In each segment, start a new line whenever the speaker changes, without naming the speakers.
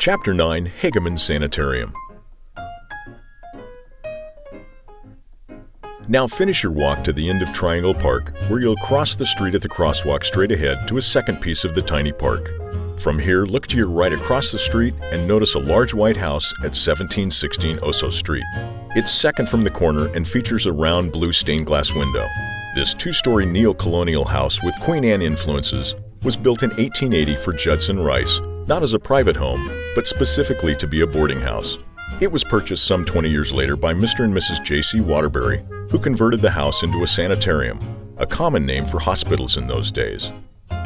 Chapter 9, Hageman Sanitarium. Now finish your walk to the end of Triangle Park, where you'll cross the street at the crosswalk straight ahead to a second piece of the tiny park. From here, look to your right across the street and notice a large white house at 1716 Oso Street. It's second from the corner and features a round blue stained glass window. This two-story neo-colonial house with Queen Anne influences was built in 1880 for Judson Rice, not as a private home, but specifically to be a boarding house. It was purchased some 20 years later by Mr. and Mrs. J.C. Waterbury, who converted the house into a sanitarium, a common name for hospitals in those days.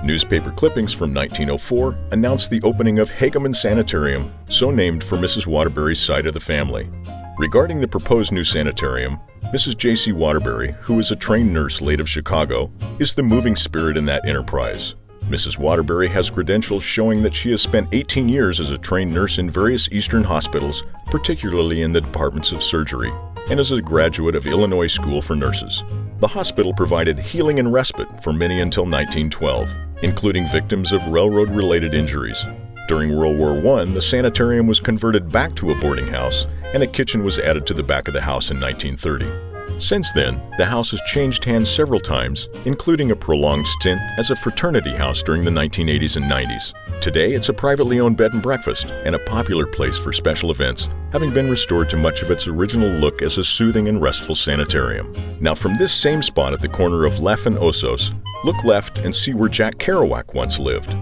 Newspaper clippings from 1904 announced the opening of Hageman Sanitarium, so named for Mrs. Waterbury's side of the family. Regarding the proposed new sanitarium, Mrs. J.C. Waterbury, who is a trained nurse late of Chicago, is the moving spirit in that enterprise. Mrs. Waterbury has credentials showing that she has spent 18 years as a trained nurse in various Eastern hospitals, particularly in the departments of surgery, and is a graduate of Illinois School for Nurses. The hospital provided healing and respite for many until 1912, including victims of railroad-related injuries. During World War I, the sanitarium was converted back to a boarding house, and a kitchen was added to the back of the house in 1930. Since then, the house has changed hands several times, including a prolonged stint as a fraternity house during the 1980s and 90s. Today, it's a privately owned bed and breakfast and a popular place for special events, having been restored to much of its original look as a soothing and restful sanitarium. Now, from this same spot at the corner of Leff and Osos, look left and see where Jack Kerouac once lived.